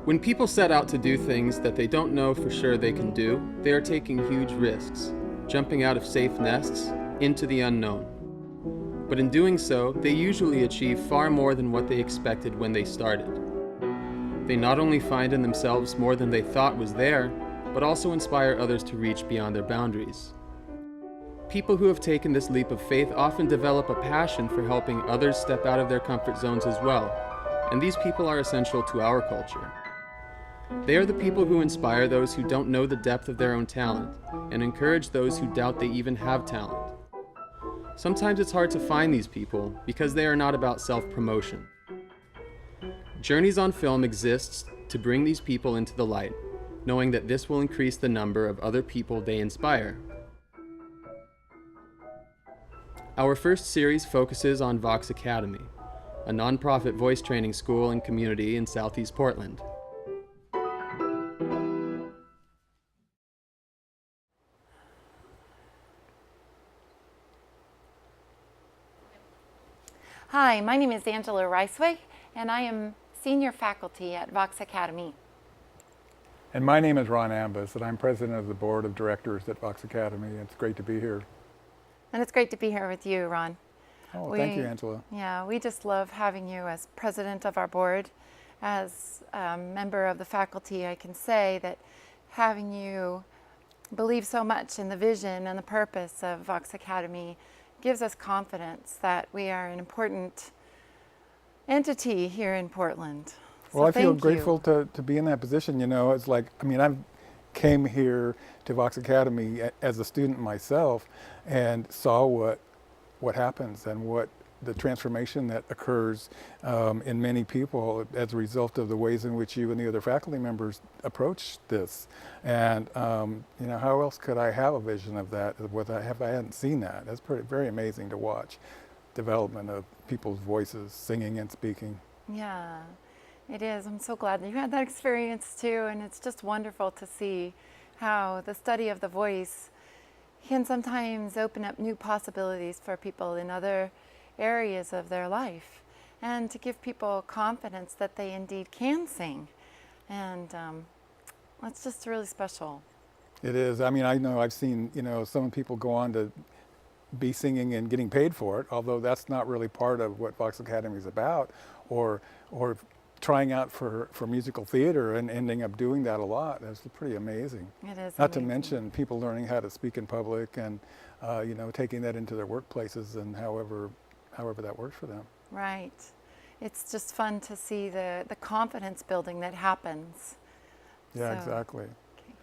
When people set out to do things that they don't know for sure they can do, they are taking huge risks, jumping out of safe nests into the unknown. But in doing so, they usually achieve far more than what they expected when they started. They not only find in themselves more than they thought was there, but also inspire others to reach beyond their boundaries. People who have taken this leap of faith often develop a passion for helping others step out of their comfort zones as well, and these people are essential to our culture. They are the people who inspire those who don't know the depth of their own talent, and encourage those who doubt they even have talent. Sometimes it's hard to find these people because they are not about self-promotion. Journeys on Film exists to bring these people into the light, knowing that this will increase the number of other people they inspire. Our first series focuses on Vox Academy, a nonprofit voice training school and community in Southeast Portland. Hi, my name is Angela Ricewig, and I am senior faculty at Vox Academy. And my name is Ron Ambus, and I'm president of the board of directors at Vox Academy. It's great to be here. And it's great to be here with you, Ron. Oh, thank you, Angela. Yeah, we just love having you as president of our board. As a member of the faculty, I can say that having you believe so much in the vision and the purpose of Vox Academy gives us confidence that we are an important entity here in Portland. Well, I feel grateful to be in that position. You know, it's like, I mean, I came here to Vox Academy as a student myself and saw what happens and what the transformation that occurs in many people as a result of the ways in which you and the other faculty members approach this. And you know, how else could I have a vision of that if I hadn't seen that? That's very amazing to watch development of people's voices, singing and speaking. Yeah, it is. I'm so glad that you had that experience too, and it's just wonderful to see how the study of the voice can sometimes open up new possibilities for people in other areas of their life, and to give people confidence that they indeed can sing. And that's just really special. It is. I mean, I know I've seen, you know, some people go on to be singing and getting paid for it, although that's not really part of what Vox Academy is about, or trying out for musical theater and ending up doing that a lot. That's pretty amazing. It is. Not to mention people learning how to speak in public and you know, taking that into their workplaces and however that works for them. Right. It's just fun to see the confidence building that happens. Yeah, so, exactly. Okay.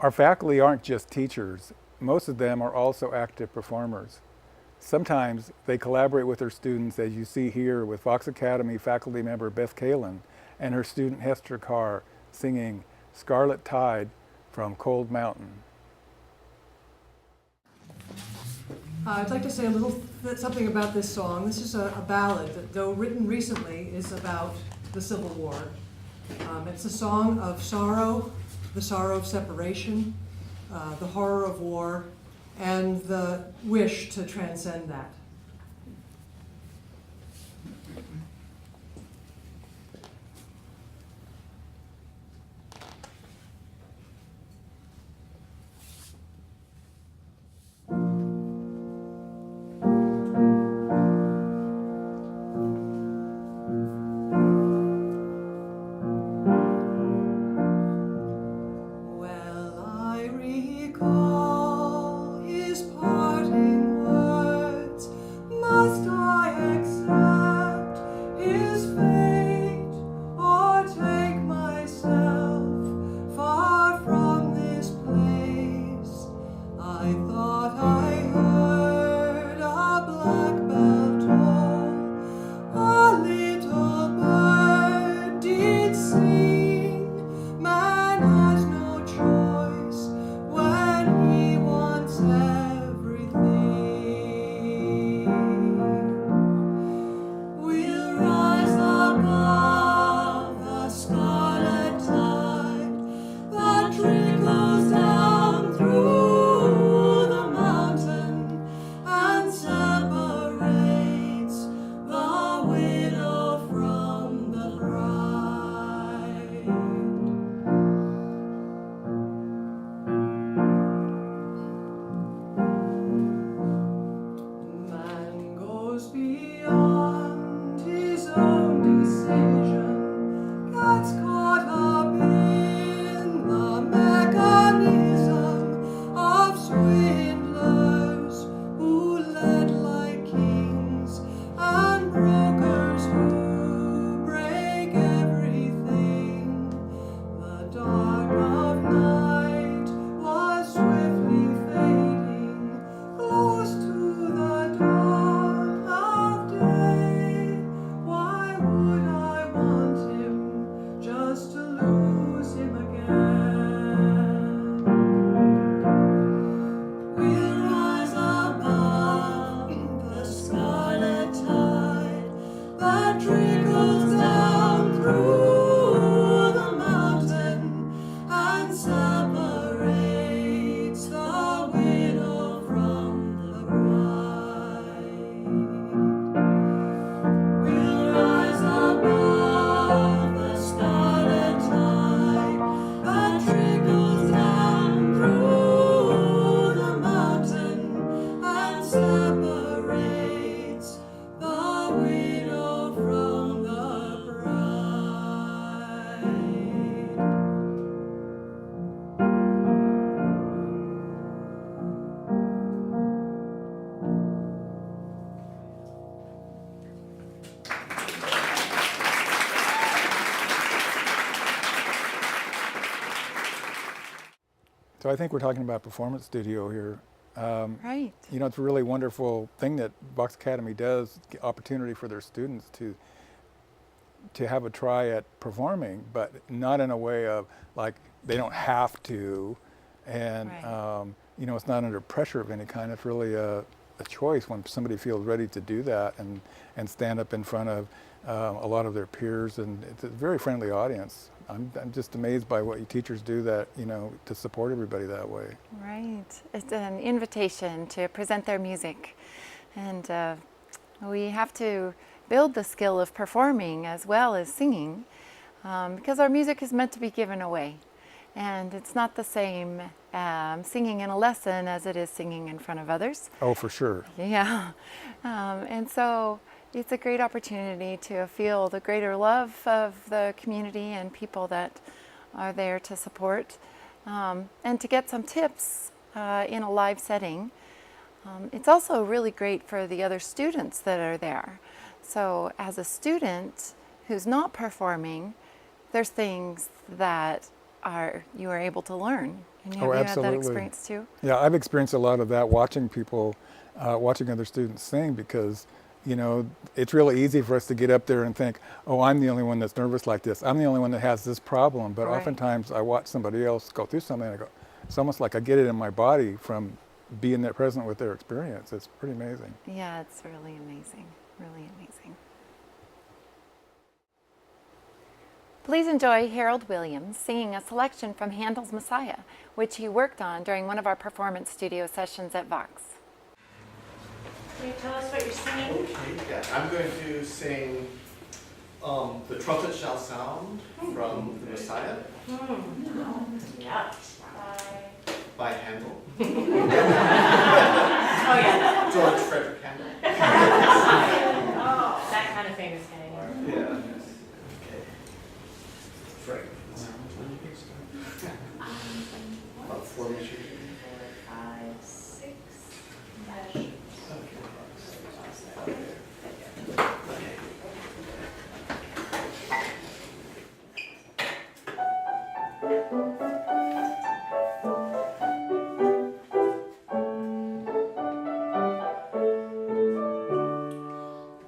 Our faculty aren't just teachers. Most of them are also active performers. Sometimes they collaborate with their students, as you see here with Vox Academy faculty member Beth Kahlen and her student Hester Carr singing Scarlet Tide from Cold Mountain. I'd like to say a little something about this song. This is a ballad that, though written recently, is about the Civil War. It's a song of sorrow, the sorrow of separation, the horror of war, and the wish to transcend that. So I think we're talking about performance studio here. Right. You know, it's a really wonderful thing that Vox Academy does, opportunity for their students to have a try at performing, but not in a way of like they don't have to, and Right. you know, it's not under pressure of any kind. It's really a choice when somebody feels ready to do that and stand up in front of a lot of their peers, and it's a very friendly audience. I'm just amazed by what you teachers do that, you know, to support everybody that way. Right. It's an invitation to present their music. And we have to build the skill of performing as well as singing, because our music is meant to be given away. And it's not the same singing in a lesson as it is singing in front of others. Oh, for sure. Yeah. And so it's a great opportunity to feel the greater love of the community and people that are there to support, and to get some tips in a live setting. It's also really great for the other students that are there. So as a student who's not performing, there's things that you are able to learn. And have Oh, you absolutely. had that experience too? Yeah, I've experienced a lot of that watching people, watching other students sing, because, you know, it's really easy for us to get up there and think, oh, I'm the only one that's nervous like this. I'm the only one that has this problem. But Right. oftentimes I watch somebody else go through something and I go, it's almost like I get it in my body from being there present with their experience. It's pretty amazing. Yeah, it's really amazing, really amazing. Please enjoy Harold Williams singing a selection from Handel's Messiah, which he worked on during one of our performance studio sessions at Vox. Can you tell us what you're singing? Okay, yeah, I'm going to sing The Trumpet Shall Sound from The Messiah Yeah. by Handel. Oh, yeah. George Frederick Handel. Oh, that kind of famous guy. Yeah. Okay. Frank. About 4 meters. 5, 6.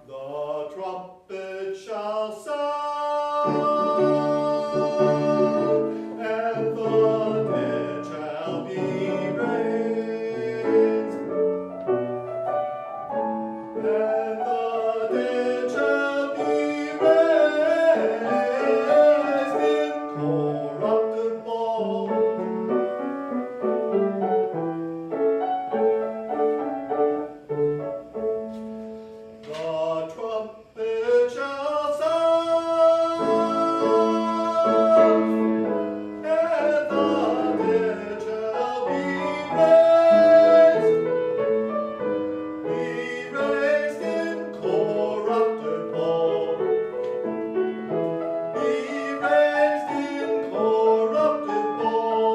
The trumpet shall sound, and the dead shall be raised, and the dead shall be raised incorruptible. The trumpet shall sound, and the dead shall be raised incorruptible, be raised incorruptible,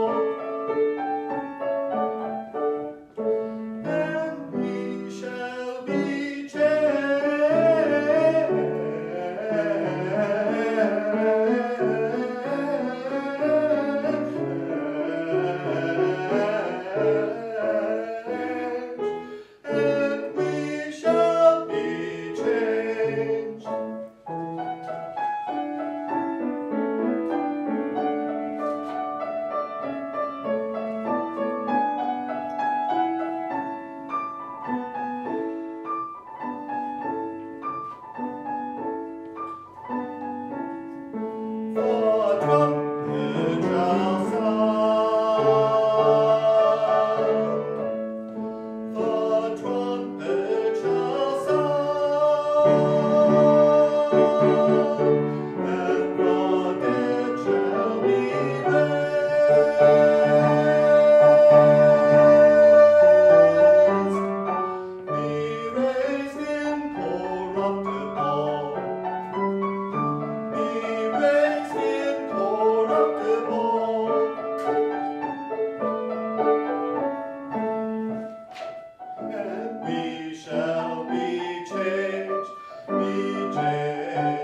and we shall be and we shall be changed. The trumpet shall sound. The trumpet shall sound, and the dead shall be raised incorruptible. Be raised incorruptible, and we shall be changed, be changed.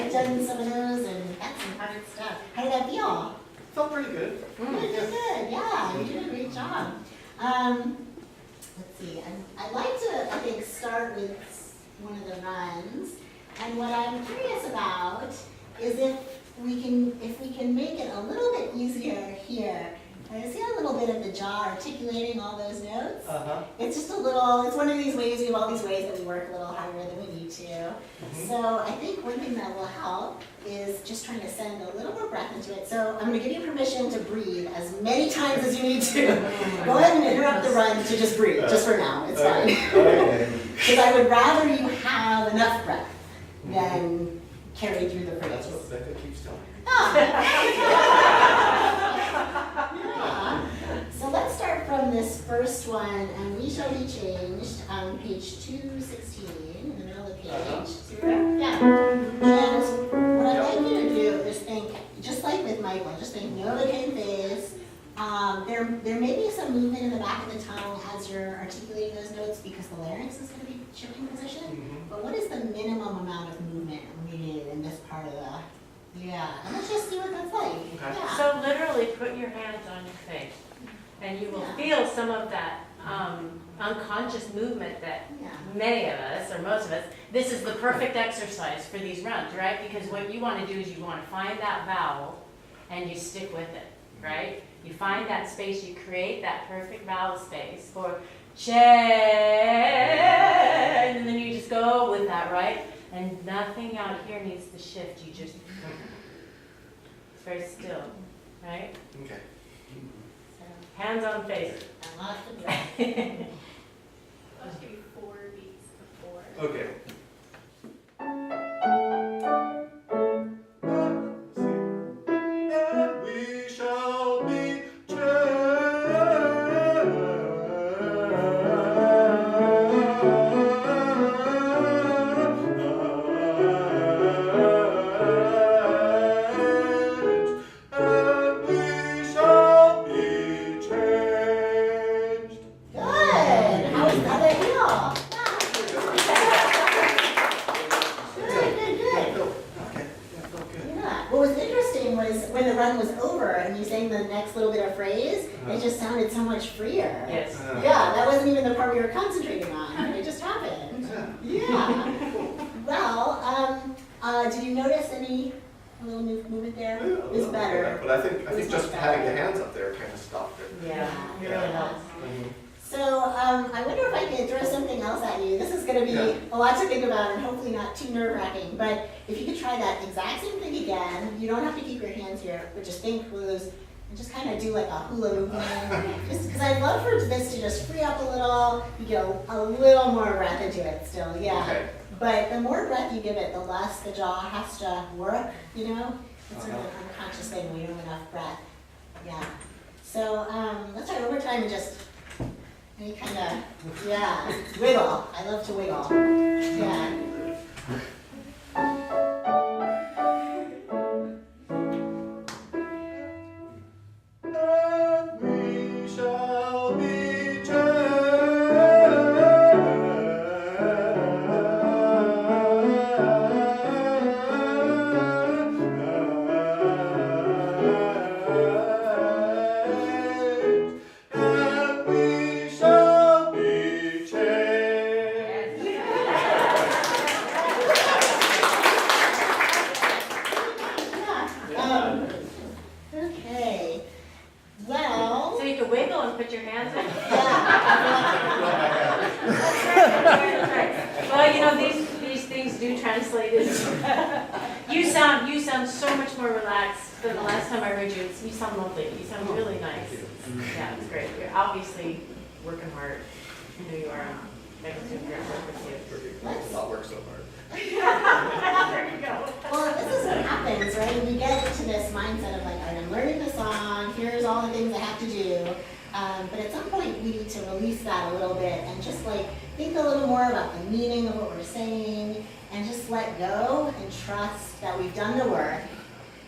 I've done some of those, and that's some hard stuff. How did that feel? Felt pretty good. Good. Yeah, you did a great job. Let's see. I'd like to, I think, start with one of the runs. And what I'm curious about is if we can make it a little bit easier here. I see a little bit of the jaw articulating all those notes. It's just it's one of these ways, we have all these ways that we work a little harder than we need to. So I think one thing that will help is just trying to send a little more breath into it. So I'm going to give you permission to breathe as many times as you need to. Go ahead and interrupt the run to just breathe, just for now, it's fine. Because I would rather you have enough breath than carry through the phrase. That's what Becca keeps telling me. So let's start from this first one, and we shall be changed on page 216 in the middle of the page. See where? Yeah. And what I'd like you to do is think, just like with Michael, just think Novocaine phase. There may be some movement in the back of the tongue as you're articulating those notes because the larynx is going to be shifting position. But what is the minimum amount of movement we need in this part of the? Yeah, and let's just see what that's like. Okay. Yeah. So literally put your hands on your face and you will feel some of that unconscious movement that many of us, or most of us, this is the perfect exercise for these runs, right? Because what you want to do is you want to find that vowel and you stick with it, right? You find that space, you create that perfect vowel space for ch, and then you just go with that, right? And nothing out here needs to shift. You just, it's very still, right? Okay. Hands on face. And lots of breath. Let's do 4 beats before. Okay. And we shall be it just sounded so much freer. Yes. Yeah, that wasn't even the part we were concentrating on. It just happened. Yeah. Well, did you notice any little movement there? It was better. But I think just having the hands up there kind of stopped it. Yeah, it really helps. So I wonder if I can throw something else at you. This is going to be a lot to think about and hopefully not too nerve-wracking. But if you could try that exact same thing again, you don't have to keep your hands here, but just think with those. And just kind of do like a hula movement, just because I'd love for this to just free up a little, you get a little more breath into it still, yeah. Okay. But the more breath you give it, the less the jaw has to work, you know? It's sort of an unconscious thing when you don't have enough breath, yeah. So let's try it one more time and just any kind of, wiggle. I love to wiggle, yeah. You sound so much more relaxed than the last time I heard you. You sound lovely. You sound really nice. Yeah, it's great. You're obviously working hard. I know you are. Becca's doing great work with you. Let's not work so hard. There you go. Well, this is what happens, right? We get into this mindset of like, all right, I'm learning the song. Here's all the things I have to do. But at some point, we need to release that a little bit and just like think a little more about the meaning of what we're saying, and just let go and trust that we've done the work,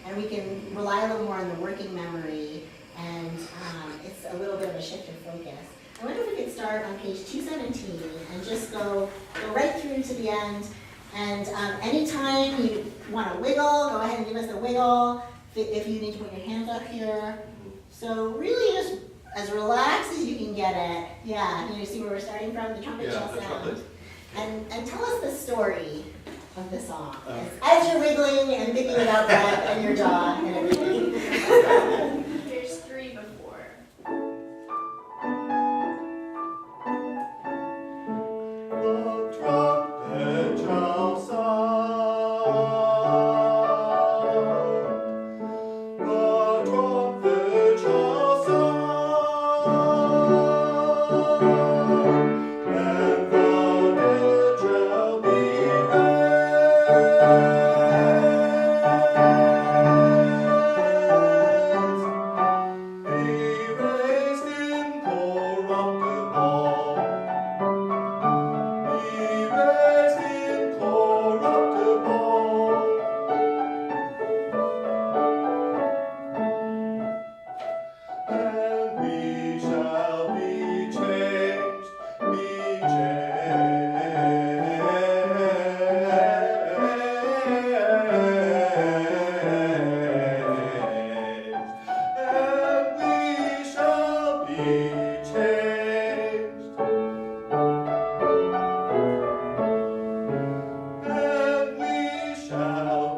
and we can rely a little more on the working memory, and it's a little bit of a shift in focus. I wonder if we could start on page 217 and just go right through to the end, and anytime you want to wiggle, go ahead and give us a wiggle. If you need to put your hands up here. So really just as relaxed as you can get it. Yeah, you see where we're starting from? The trumpet shall sound. And tell us the story of the song. As you're wiggling and thinking about Beth and your jaw and everything. There's 3 before. The trumpet shall sound. The trumpet shall sound. And the dead shall be raised incorruptible. Be raised incorruptible. And we shall be changed, and we shall be changed. And we shall be changed. We shall be changed. And we shall be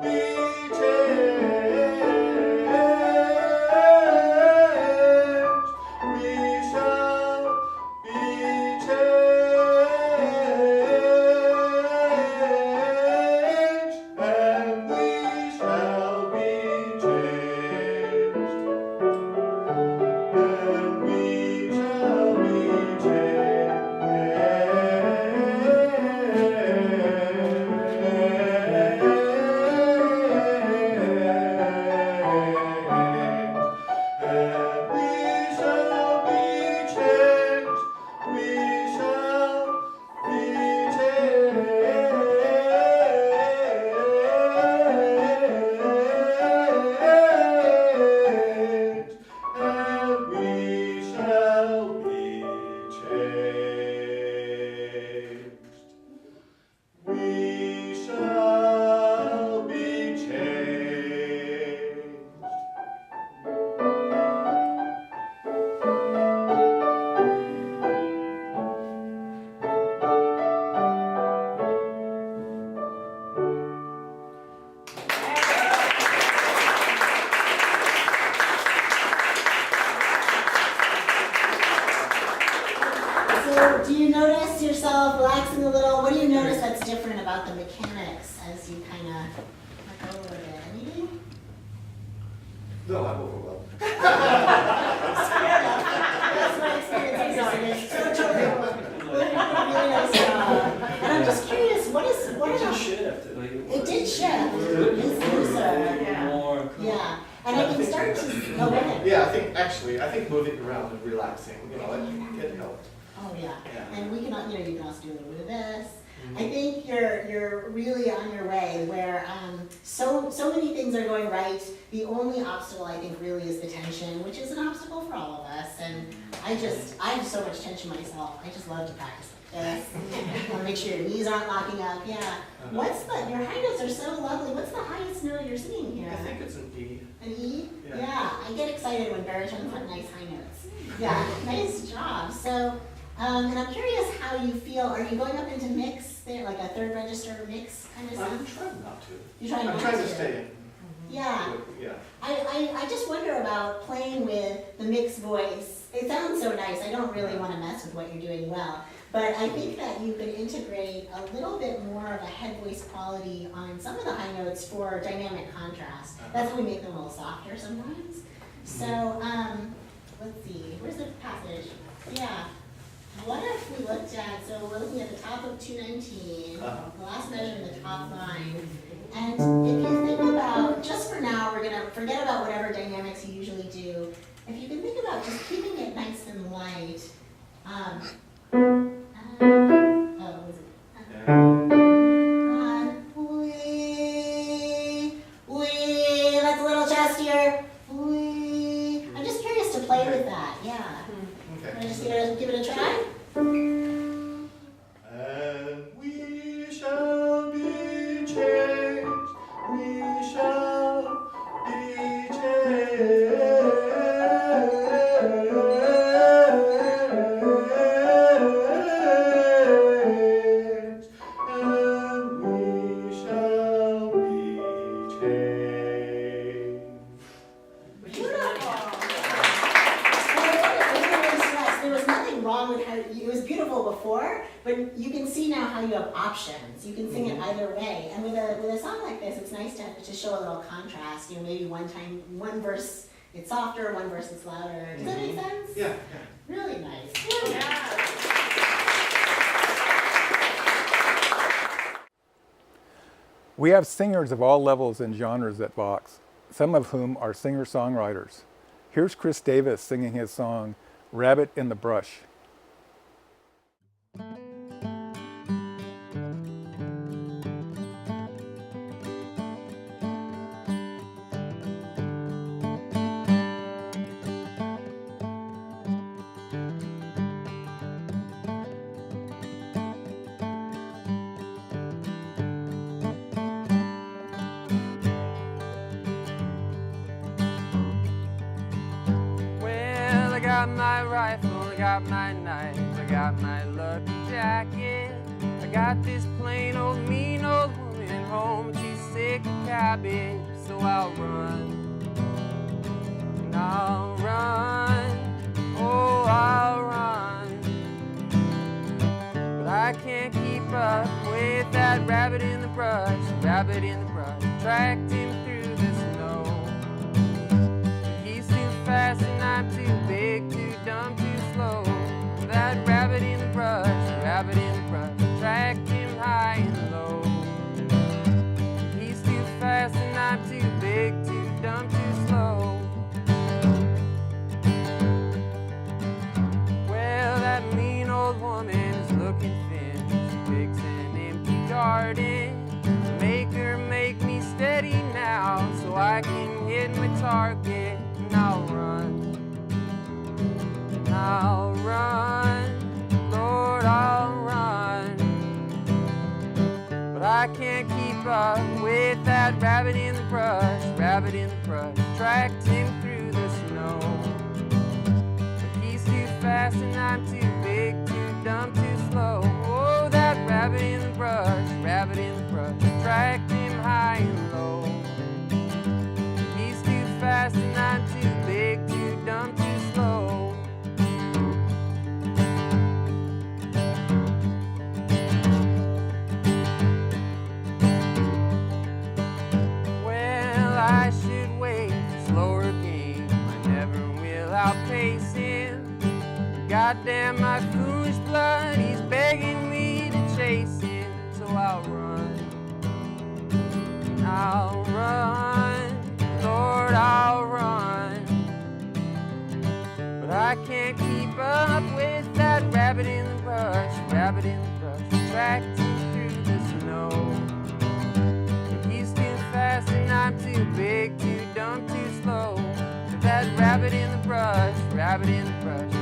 changed. And we shall be We shall be changed. So do you notice yourself relaxing a little? What do you notice that's different about the mechanics as you kind of let go a little bit? Anything? No, I'm overwhelmed. That's my experience. Really nice job. And I'm just curious, what are the... shift. Like, It did shift. It's looser. more. Yeah. And I can start to... Oh, go ahead. Yeah, I think moving around and relaxing, it can help. Oh, yeah. Yeah. And we can, you can also do a little bit of this. I think you're really on your way where so many things are going right. The only obstacle I think really is the tension, which is an obstacle for all of us. And I have so much tension myself. I just love to practice like this. I want to make sure your knees aren't locking up. Yeah. Your high notes are so lovely. What's the highest note you're singing here? I think it's an E. An E? Yeah. I get excited when baritones have nice high notes. Yeah, nice job. So, and I'm curious how you feel. Are you going up into mix there, like a third register mix kind of I'm stuff? trying not to. You're trying I'm not trying to? to stay in. Yeah. Yeah. I just wonder about playing with the mixed voice. It sounds so nice. I don't really want to mess with what you're doing well. But I think that you could integrate a little bit more of a head voice quality on some of the high notes for dynamic contrast. That's how we make them a little softer sometimes. So, let's see, where's the passage? Yeah. What if we looked at, so we're looking at the top of 219, the last measure in the top line. And if you think about, just for now, we're going to forget about whatever dynamics you usually do. If you can think about just keeping it nice and light. What was it? That's a little chestier. I'm just curious to play with that. Yeah. Okay. Want to just give it a try? And we shall be changed. We But you can see now how you have options. You can sing it either way. And with a song like this, it's nice to show a little contrast. You know, maybe one verse it's softer, one verse it's louder. Does that make sense? Yeah. Really nice. Yeah. We have singers of all levels and genres at Vox, some of whom are singer-songwriters. Here's Chris Davis singing his song, Rabbit in the Brush. Well, I got my rifle, I got my knife, I got my lucky jacket. I got this plain old mean old woman home and she's sick of cabbage. So I'll run, and I'll run, oh I'll run. But I can't keep up with that rabbit in the brush, rabbit in the brush. Tracked him through the snow. He's too fast and I'm too big, too dumb, too slow. That rabbit in the brush, rabbit in the brush. Tracked him high and low. He's too fast and I'm too big, too dumb, too slow. Well, that mean old woman is looking thin. She picks an empty garden. Make her make me steady now so I can hit my target. And I'll run, and I'll run, Lord, I'll run. But I can't keep up with that rabbit in the brush, rabbit in the brush. Tracked him through the snow. But he's too fast and I'm too big, too dumb, too slow. Oh, that rabbit in the brush, rabbit in the brush. Tracked him high and low. He's too fast and I'm too big, too dumb, too slow. Well, I should wait for slower game. I never will outpace him. Goddamn my foolish blood, he's begging me to chase him. So I'll run, I'll run, Lord, I'll run. But I can't keep up with that rabbit in the brush, rabbit in the brush. Tracked him through the snow. But he's too fast and I'm too big, too dumb, too slow. But that rabbit in the brush, rabbit in the brush.